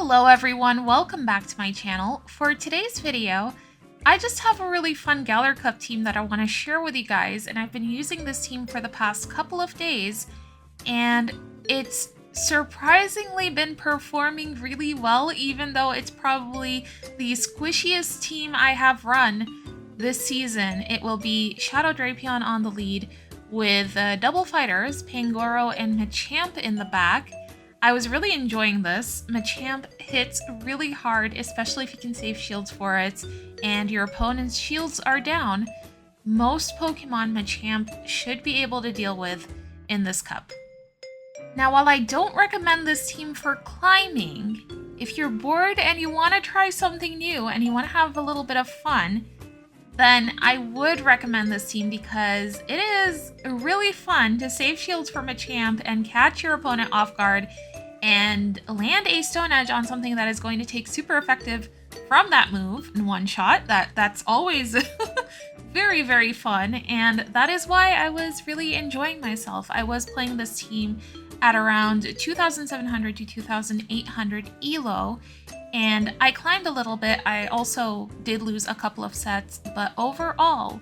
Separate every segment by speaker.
Speaker 1: Hello everyone, welcome back to my channel. For today's video, I just have a really fun Galar Cup team that I want to share with you guys, and I've been using this team for the past couple of days, and it's surprisingly been performing really well, even though it's probably the squishiest team I have run this season. It will be Shadow Drapion on the lead with double fighters, Pangoro and Machamp in the back. I was really enjoying this. Machamp hits really hard, especially if you can save shields for it, and your opponent's shields are down. Most Pokemon Machamp should be able to deal with in this cup. Now, while I don't recommend this team for climbing, if you're bored and you want to try something new and you want to have a little bit of fun, then I would recommend this team because it is really fun to save shields for Machamp and catch your opponent off guard and land a Stone Edge on something that is going to take super effective from that move in one shot. That's always very, very fun, and that is why I was really enjoying myself. I was playing this team at around 2,700 to 2,800 ELO, and I climbed a little bit. I also did lose a couple of sets, but overall,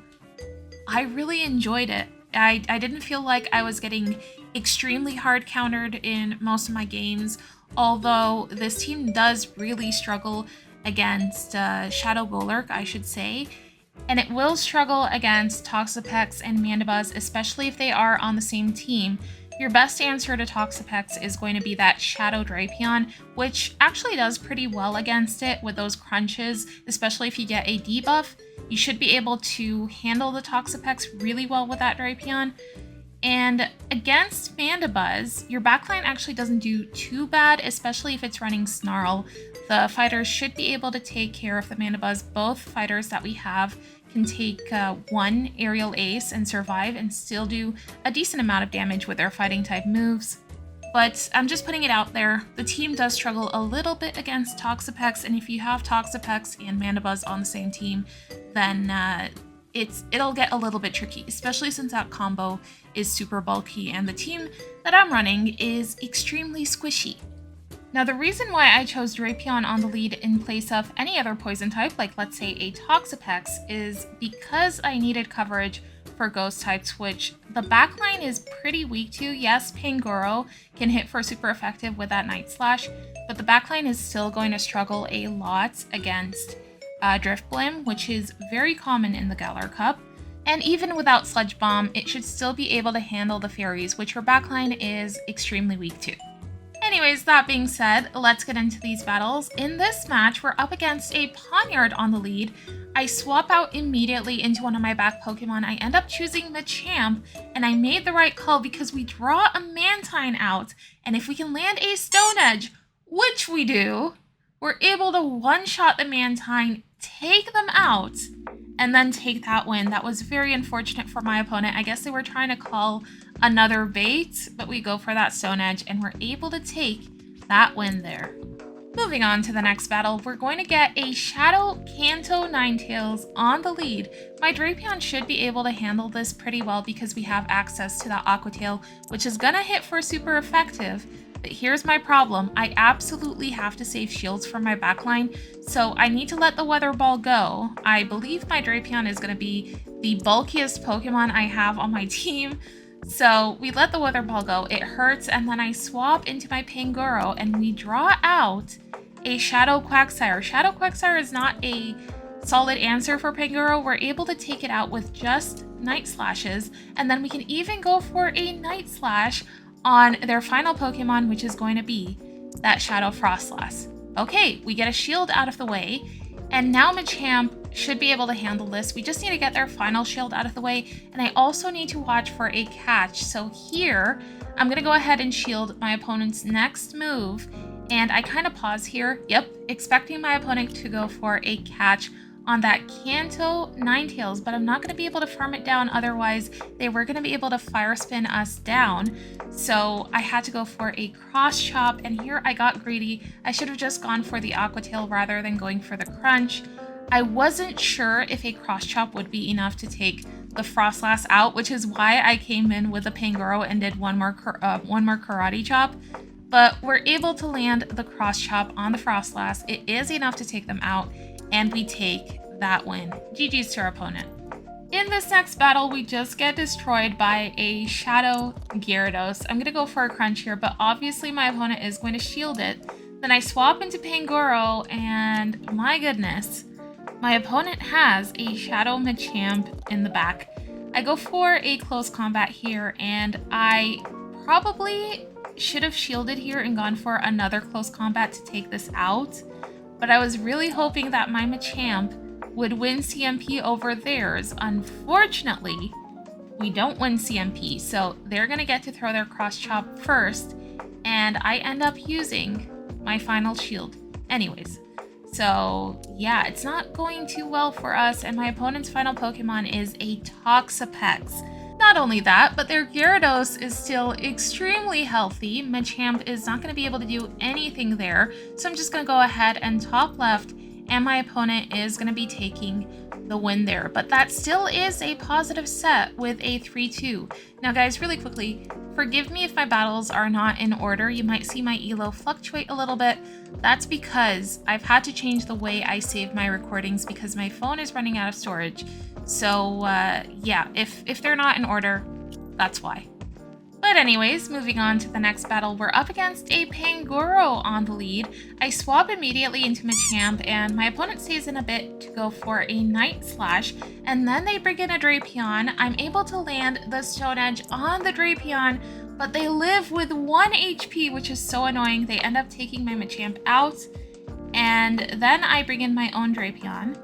Speaker 1: I really enjoyed it. I didn't feel like I was getting extremely hard countered in most of my games, although this team does really struggle against Shadow Golurk, I should say, and it will struggle against Toxapex and Mandibuzz, especially if they are on the same team. Your best answer to Toxapex is going to be that Shadow Drapion, which actually does pretty well against it with those crunches, especially if you get a debuff. You should be able to handle the Toxapex really well with that Drapion. And against Mandibuzz, your backline actually doesn't do too bad, especially if it's running Snarl. The fighters should be able to take care of the Mandibuzz. Both fighters that we have can take one aerial ace and survive and still do a decent amount of damage with their fighting type moves. But I'm just putting it out there, the team does struggle a little bit against Toxapex, and if you have Toxapex and Mandibuzz on the same team, then it'll get a little bit tricky, especially since that combo is super bulky and the team that I'm running is extremely squishy. Now, the reason why I chose Drapion on the lead in place of any other poison type, like let's say a Toxapex, is because I needed coverage for ghost types, which the backline is pretty weak to. Yes, Pangoro can hit for super effective with that Night Slash, but the backline is still going to struggle a lot against Driftblim, which is very common in the Galar Cup. And even without Sludge Bomb, it should still be able to handle the fairies, which your backline is extremely weak to. Anyways, that being said, let's get into these battles. In this match, we're up against a Pawniard on the lead. I swap out immediately into one of my back Pokemon. I end up choosing Machamp, and I made the right call because we draw a Mantine out, and if we can land a Stone Edge, which we do, we're able to one-shot the Mantine, take them out, and then take that win. That was very unfortunate for my opponent. I guess they were trying to call another bait, but we go for that Stone Edge, and we're able to take that win there. Moving on to the next battle, we're going to get a Shadow Kanto Ninetails on the lead. My Drapion should be able to handle this pretty well because we have access to that Aqua Tail, which is gonna hit for super effective. But here's my problem. I absolutely have to save shields from my backline, so I need to let the Weather Ball go. I believe my Drapion is going to be the bulkiest Pokemon I have on my team, so we let the Weather Ball go. It hurts, and then I swap into my Pangoro, and we draw out a Shadow Quagsire. Shadow Quagsire is not a solid answer for Pangoro. We're able to take it out with just Night Slashes, and then we can even go for a Night Slash on their final Pokemon, which is going to be that Shadow Frostlass. Okay, we get a shield out of the way, and now Machamp should be able to handle this. We just need to get their final shield out of the way, and I also need to watch for a catch. So here, I'm gonna go ahead and shield my opponent's next move, and I kind of pause here, expecting my opponent to go for a catch on that Kanto Ninetails, but I'm not going to be able to farm it down, otherwise they were going to be able to fire spin us down. So I had to go for a cross chop, and here I got greedy. I should have just gone for the Aqua Tail rather than going for the crunch. I wasn't sure if a cross chop would be enough to take the Frostlass out, which is why I came in with a Pangoro and did one more karate chop. but we're able to land the cross chop on the Frostlass. It is enough to take them out, and we take that win. GG's to our opponent. In this next battle, we just get destroyed by a Shadow Gyarados. I'm going to go for a crunch here, but obviously my opponent is going to shield it. Then I swap into Pangoro, and my goodness, my opponent has a Shadow Machamp in the back. I go for a close combat here, and I probably should have shielded here and gone for another close combat to take this out, but I was really hoping that my Machamp would win CMP over theirs. Unfortunately, we don't win CMP, so they're gonna get to throw their cross chop first, and I end up using my final shield anyways. So yeah, it's not going too well for us, and my opponent's final Pokemon is a Toxapex. Not only that, but their Gyarados is still extremely healthy. Machamp is not going to be able to do anything there, so I'm just going to go ahead and top left, and my opponent is going to be taking the win there. But that still is a positive set with a 3-2. Now guys, really quickly, forgive me if my battles are not in order. You might see my elo fluctuate a little bit. That's because I've had to change the way I save my recordings because my phone is running out of storage. So yeah, if they're not in order, that's why. But anyways, moving on to the next battle, we're up against a Pangoro on the lead. I swap immediately into Machamp, and my opponent stays in a bit to go for a Night Slash, and then they bring in a Drapion. I'm able to land the Stone Edge on the Drapion, but they live with 1 HP, which is so annoying. They end up taking my Machamp out, and then I bring in my own Drapion,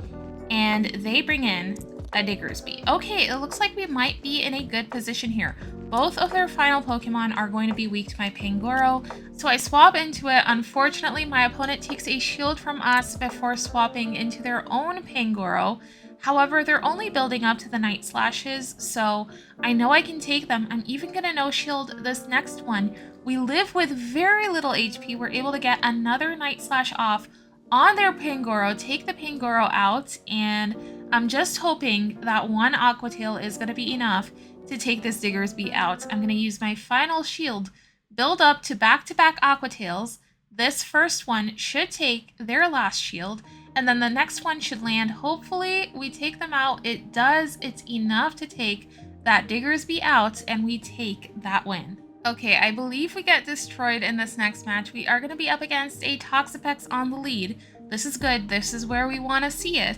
Speaker 1: and they bring in a Diggersby. Okay, it looks like we might be in a good position here. Both of their final Pokemon are going to be weak to my Pangoro, so I swap into it. Unfortunately, my opponent takes a shield from us before swapping into their own Pangoro. However, they're only building up to the Night Slashes, so I know I can take them. I'm even going to no-shield this next one. We live with very little HP. We're able to get another Night Slash off on their Pangoro, take the Pangoro out, and I'm just hoping that one Aqua Tail is going to be enough to take this Diggersby out. I'm going to use my final shield, build up to back-to-back Aqua Tails. This first one should take their last shield, and then the next one should land. Hopefully we take them out. It does. It's enough to take that Diggersby out, and we take that win. Okay, I believe we get destroyed in this next match. We are going to be up against a Toxapex on the lead. This is good. This is where we want to see it.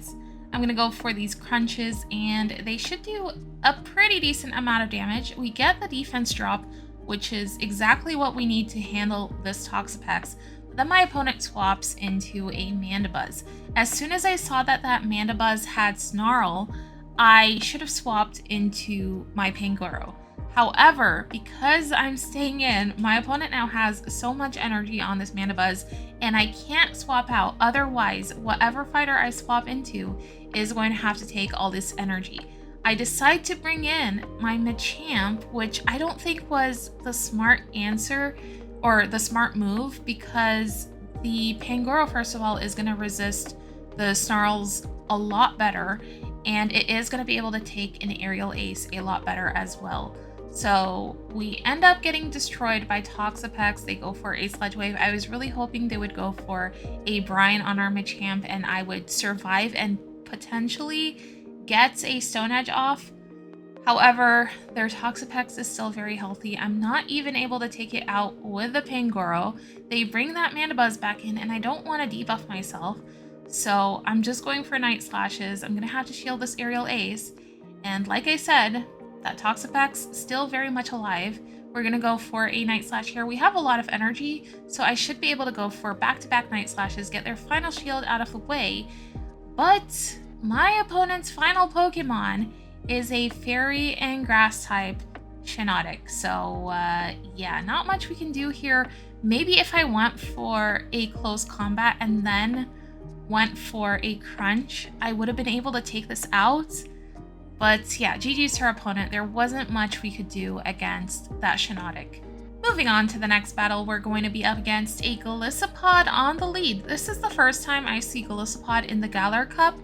Speaker 1: I'm going to go for these crunches, and they should do a pretty decent amount of damage. We get the defense drop, which is exactly what we need to handle this Toxapex. But then my opponent swaps into a Mandibuzz. As soon as I saw that that Mandibuzz had Snarl, I should have swapped into my Pangoro. However, because I'm staying in, my opponent now has so much energy on this Mandibuzz, and I can't swap out. Otherwise, whatever fighter I swap into is going to have to take all this energy. I decide to bring in my Machamp, which I don't think was the smart answer or the smart move, because the Pangoro, first of all, is going to resist the Snarls a lot better, and it is going to be able to take an Aerial Ace a lot better as well. So we end up getting destroyed by Toxapex. They go for a Sludge Wave. I was really hoping they would go for a Brine on our Machamp and I would survive and potentially get a Stone Edge off. However, their Toxapex is still very healthy. I'm not even able to take it out with the Pangoro. They bring that Mandibuzz back in, and I don't want to debuff myself. So I'm just going for Night Slashes. I'm going to have to shield this Aerial Ace. And like I said, that Toxapex still very much alive. We're going to go for a Night Slash here. We have a lot of energy, so I should be able to go for back-to-back Night Slashes, get their final shield out of the way. But my opponent's final Pokemon is a Fairy and Grass type Shiinotic. So yeah, not much we can do here. Maybe if I went for a close combat and then went for a crunch, I would have been able to take this out. But yeah, GG's to our opponent. There wasn't much we could do against that Shiinotic. Moving on to the next battle, we're going to be up against a Golisopod on the lead. This is the first time I see Golisopod in the Galar Cup,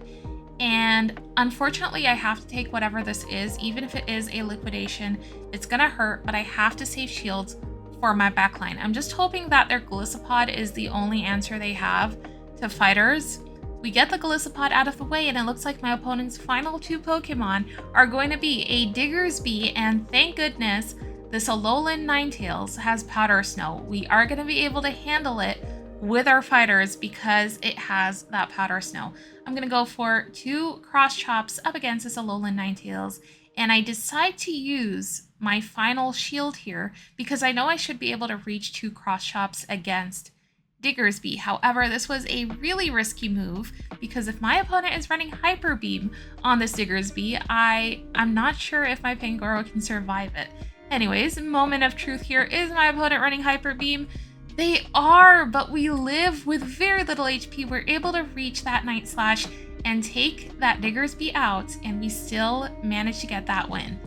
Speaker 1: and unfortunately I have to take whatever this is. Even if it is a liquidation, it's gonna hurt, but I have to save shields for my backline. I'm just hoping that their Golisopod is the only answer they have to fighters. We get the Golisopod out of the way, and it looks like my opponent's final 2 Pokemon are going to be a Diggersby, and thank goodness this Alolan Ninetails has Powder Snow. We are going to be able to handle it with our fighters because it has that Powder Snow. I'm going to go for 2 Cross Chops up against this Alolan Ninetails, and I decide to use my final shield here because I know I should be able to reach 2 Cross Chops against Diggersby. However, this was a really risky move because if my opponent is running Hyper Beam on this Diggersby, I'm not sure if my Pangoro can survive it. Anyways, moment of truth here. Is my opponent running Hyper Beam? They are, but we live with very little HP. We're able to reach that Night Slash and take that Diggersby out, and we still manage to get that win.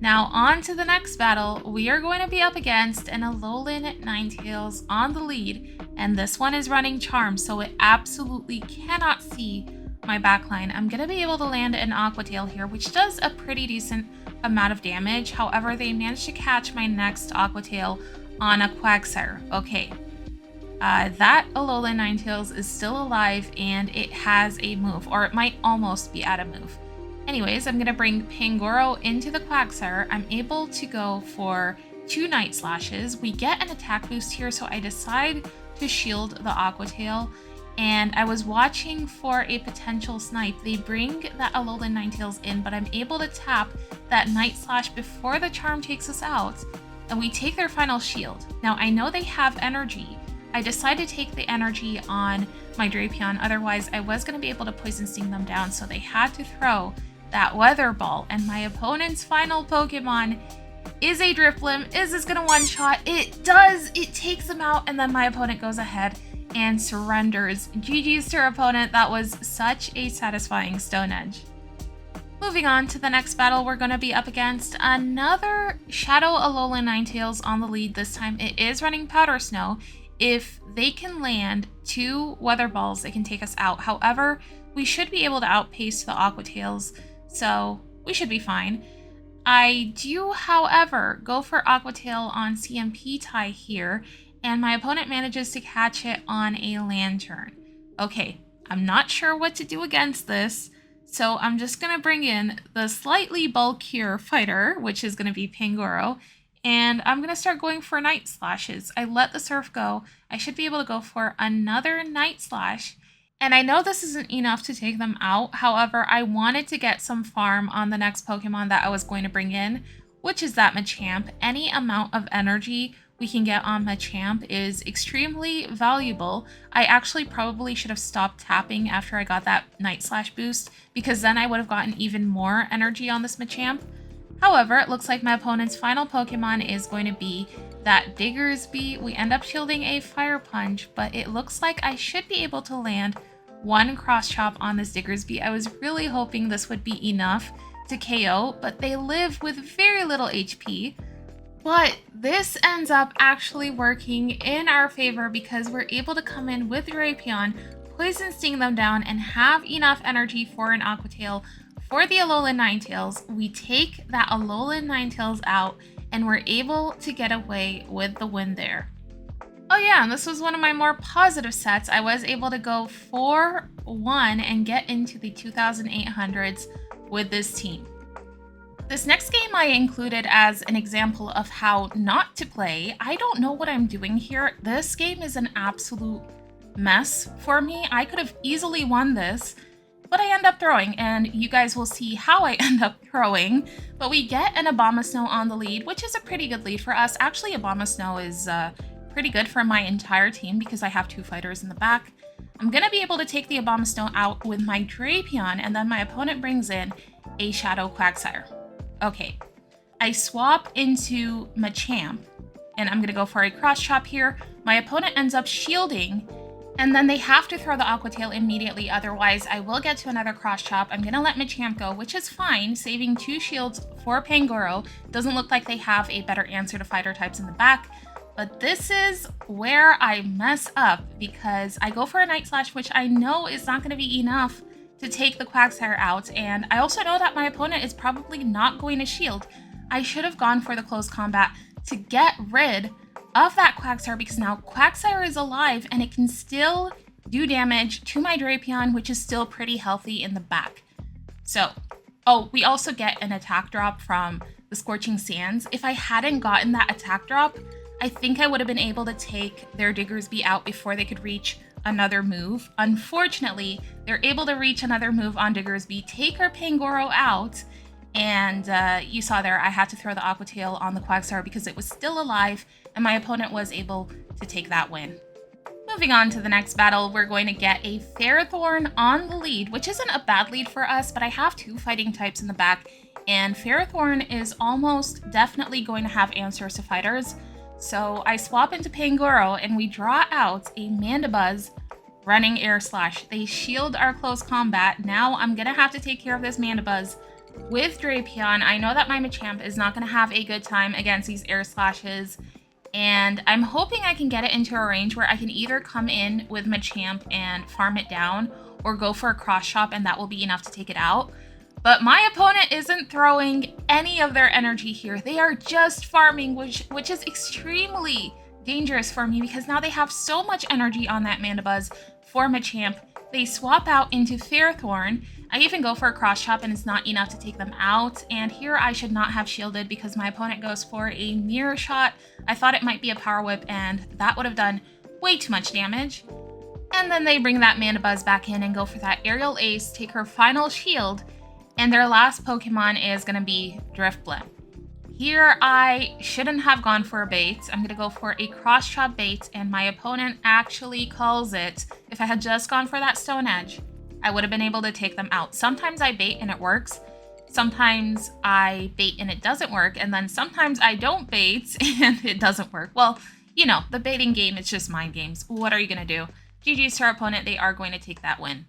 Speaker 1: Now on to the next battle. We are going to be up against an Alolan Ninetails on the lead, and this one is running Charm, so it absolutely cannot see my backline. I'm going to be able to land an Aqua Tail here, which does a pretty decent amount of damage. However, they managed to catch my next Aqua Tail on a Quagsire. Okay, that Alolan Ninetails is still alive, and it has a move, or it might almost be at a move. Anyways, I'm going to bring Pangoro into the Quagsire. I'm able to go for 2 Night Slashes. We get an attack boost here, so I decide to shield the Aqua Tail. And I was watching for a potential snipe. They bring that Alolan Ninetails in, but I'm able to tap that Night Slash before the Charm takes us out, and we take their final shield. Now, I know they have energy. I decided to take the energy on my Drapion, otherwise I was going to be able to Poison Sting them down, so they had to throw that Weather Ball, and my opponent's final Pokemon is a Drifblim. Is this going to one-shot? It does! It takes him out, and then my opponent goes ahead and surrenders. GG's to our opponent. That was such a satisfying Stone Edge. Moving on to the next battle, we're going to be up against another Shadow Alolan Ninetails on the lead. This time it is running Powder Snow. If they can land 2 Weather Balls, they can take us out. However, we should be able to outpace the Aqua Tails, so we should be fine. I do, however, go for Aqua Tail on CMP tie here, and my opponent manages to catch it on a Lantern. Okay, I'm not sure what to do against this, so I'm just going to bring in the slightly bulkier fighter, which is going to be Pangoro, and I'm going to start going for Night Slashes. I let the Surf go. I should be able to go for another Night Slash, and I know this isn't enough to take them out. However, I wanted to get some farm on the next Pokemon that I was going to bring in, which is that Machamp. Any amount of energy we can get on Machamp is extremely valuable. I actually probably should have stopped tapping after I got that Night Slash boost, because then I would have gotten even more energy on this Machamp. However, it looks like my opponent's final Pokemon is going to be that Diggersby. We end up shielding a Fire Punch, but it looks like I should be able to land 1 Cross Chop on this Diggersby. I was really hoping this would be enough to KO, but they live with very little HP. But this ends up actually working in our favor because we're able to come in with Drapion, Poison Sting them down, and have enough energy for an Aqua Tail for the Alolan Ninetails. We take that Alolan Ninetails out, and we're able to get away with the win there. Oh yeah, and this was one of my more positive sets. I was able to go 4-1 and get into the 2800s with this team. This next game I included as an example of how not to play. I don't know what I'm doing here. This game is an absolute mess for me. I could have easily won this, but I end up throwing, and you guys will see how I end up throwing. But we get an Abomasnow on the lead, which is a pretty good lead for us. Actually, Abomasnow is pretty good for my entire team because I have 2 fighters in the back. I'm going to be able to take the Abomasnow out with my Drapion, and then my opponent brings in a Shadow Quagsire. Okay, I swap into Machamp, and I'm going to go for a Cross Chop here. My opponent ends up shielding, and then they have to throw the Aqua Tail immediately, otherwise I will get to another Cross Chop. I'm going to let Machamp go, which is fine, saving 2 shields for Pangoro. Doesn't look like they have a better answer to fighter types in the back, but this is where I mess up because I go for a Night Slash, which I know is not going to be enough to take the Quagsire out, and I also know that my opponent is probably not going to shield. I should have gone for the close combat. to get rid of that Quagsire because now Quagsire is alive and it can still do damage to my Drapion, which is still pretty healthy in the back. So, oh, we also get an attack drop from the Scorching Sands. If I hadn't gotten that attack drop, I think I would have been able to take their Diggersby out before they could reach another move. Unfortunately, they're able to reach another move on Diggersby, take our Pangoro out, and you saw there I had to throw the Aqua Tail on the Quagsire because it was still alive, and my opponent was able to take that win. Moving on to the next battle, we're going to get a Ferrothorn on the lead, which isn't a bad lead for us, but I have two fighting types in the back, and Ferrothorn is almost definitely going to have answers to fighters. So I swap into Pangoro and we draw out a Mandibuzz running Air Slash. They shield our close combat. Now I'm going to have to take care of this Mandibuzz with Drapion. I know that my Machamp is not going to have a good time against these Air Slashes. And I'm hoping I can get it into a range where I can either come in with Machamp and farm it down or go for a cross chop and that will be enough to take it out. But my opponent isn't throwing any of their energy here. They are just farming, which is extremely dangerous for me because now they have so much energy on that Mandibuzz for Machamp. They swap out into Ferrothorn. I even go for a cross chop and it's not enough to take them out. And here I should not have shielded because my opponent goes for a mirror shot. I thought it might be a power whip and that would have done way too much damage. And then they bring that Mandibuzz back in and go for that aerial ace, take her final shield. And their last Pokemon is going to be Drifblim. Here, I shouldn't have gone for a bait. I'm going to go for a cross chop bait, and my opponent actually calls it. If I had just gone for that Stone Edge, I would have been able to take them out. Sometimes I bait and it works. Sometimes I bait and it doesn't work. And then sometimes I don't bait and it doesn't work. Well, you know, the baiting game is just mind games. What are you going to do? GG's to our opponent. They are going to take that win.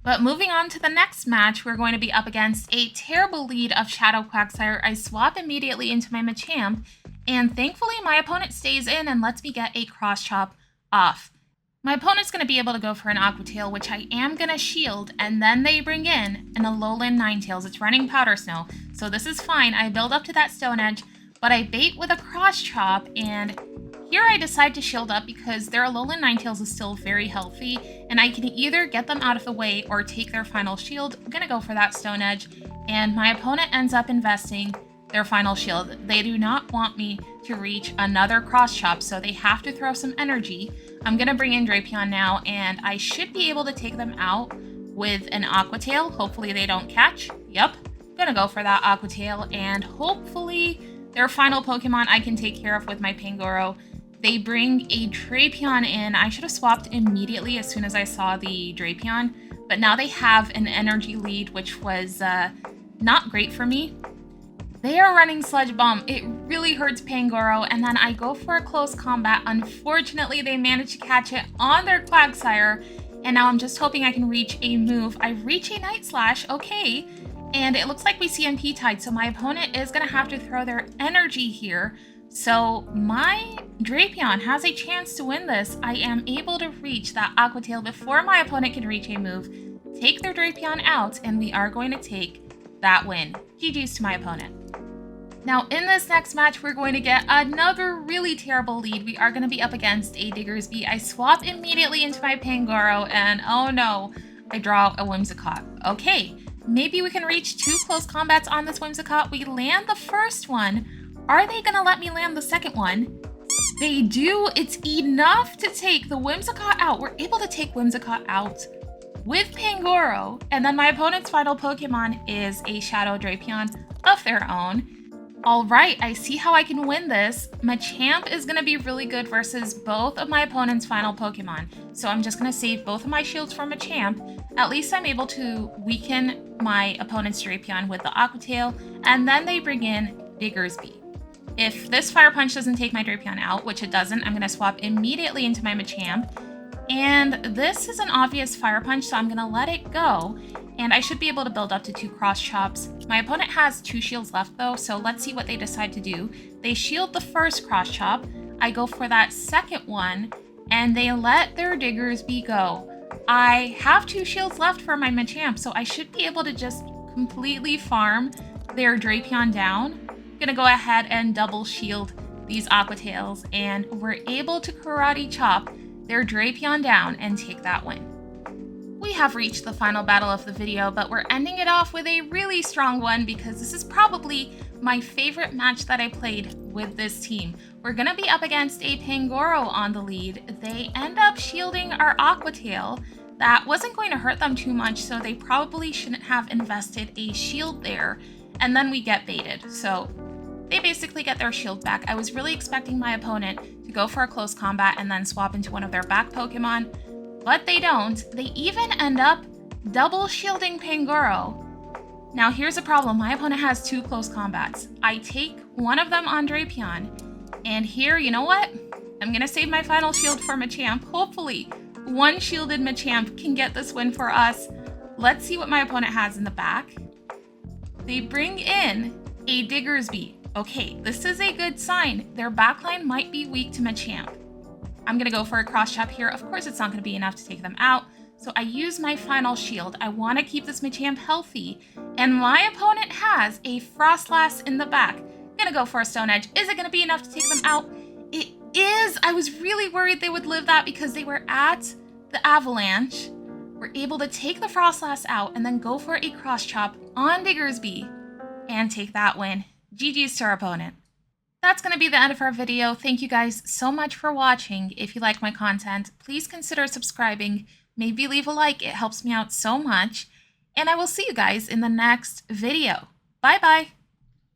Speaker 1: But moving on to the next match, we're going to be up against a terrible lead of Shadow Quagsire. I swap immediately into my Machamp, and thankfully my opponent stays in and lets me get a cross chop off. My opponent's going to be able to go for an Aqua Tail, which I am going to shield, and then they bring in an Alolan Ninetails. It's running Powder Snow, so this is fine. I build up to that Stone Edge, but I bait with a cross chop, and here I decide to shield up because their Alolan Ninetails is still very healthy, and I can either get them out of the way or take their final shield. I'm going to go for that Stone Edge, and my opponent ends up investing their final shield. They do not want me to reach another cross chop, so they have to throw some energy. I'm going to bring in Drapion now, and I should be able to take them out with an Aqua Tail. Hopefully they don't catch. Yep, I'm going to go for that Aqua Tail, and hopefully their final Pokemon I can take care of with my Pangoro. They bring a Drapion in. I should have swapped immediately as soon as I saw the Drapion, but now they have an energy lead, which was not great for me. They are running Sludge Bomb. It really hurts Pangoro, and then I go for a close combat. Unfortunately, they manage to catch it on their Quagsire, and now I'm just hoping I can reach a move. I reach a Night Slash, okay, and it looks like we CMP tied, so my opponent is going to have to throw their energy here. So my Drapion has a chance to win this. I am able to reach that Aqua Tail before my opponent can reach a move, take their Drapion out, and we are going to take that win. GG's to my opponent. Now in this next match, we're going to get another really terrible lead. We are going to be up against a Diggersby. I swap immediately into my Pangoro, and oh no, I draw a Whimsicott. Okay, maybe we can reach 2 close combats on this Whimsicott. We land the first one. Are they going to let me land the second one? They do. It's enough to take the Whimsicott out. We're able to take Whimsicott out with Pangoro. And then my opponent's final Pokemon is a Shadow Drapion of their own. All right, I see how I can win this. Machamp is going to be really good versus both of my opponent's final Pokemon. So I'm just going to save both of my shields for Machamp. At least I'm able to weaken my opponent's Drapion with the Aqua Tail. And then they bring in Diggersby. If this Fire Punch doesn't take my Drapion out, which it doesn't, I'm going to swap immediately into my Machamp. And this is an obvious Fire Punch, so I'm going to let it go. And I should be able to build up to 2 cross chops. My opponent has 2 shields left though, so let's see what they decide to do. They shield the first cross chop. I go for that second one, and they let their Diggersby go. I have 2 shields left for my Machamp, so I should be able to just completely farm their Drapion down. Gonna go ahead and double shield these Aquatails, and we're able to karate chop their Drapion down and take that win. We have reached the final battle of the video, but we're ending it off with a really strong one because this is probably my favorite match that I played with this team. We're gonna be up against a Pangoro on the lead. They end up shielding our Aquatail. That wasn't going to hurt them too much, so they probably shouldn't have invested a shield there, and then we get baited. So they basically get their shield back. I was really expecting my opponent to go for a close combat and then swap into one of their back Pokemon, but they don't. They even end up double shielding Pangoro. Now here's a problem. My opponent has 2 close combats. I take one of them on Drapion, and here, you know what? I'm gonna save my final shield for Machamp. Hopefully, one shielded Machamp can get this win for us. Let's see what my opponent has in the back. They bring in a Diggersby. Okay, this is a good sign. Their backline might be weak to Machamp. I'm gonna go for a cross chop here. Of course, it's not gonna be enough to take them out. So I use my final shield. I want to keep this Machamp healthy. And my opponent has a Frostlass in the back. Gonna go for a Stone Edge. Is it gonna be enough to take them out? It is. I was really worried they would live that because they were at the Avalanche. We're able to take the Frostlass out and then go for a cross chop on Diggersby and take that win. GG's to our opponent. That's going to be the end of our video. Thank you guys so much for watching. If you like my content, please consider subscribing. Maybe leave a like. It helps me out so much. And I will see you guys in the next video. Bye-bye.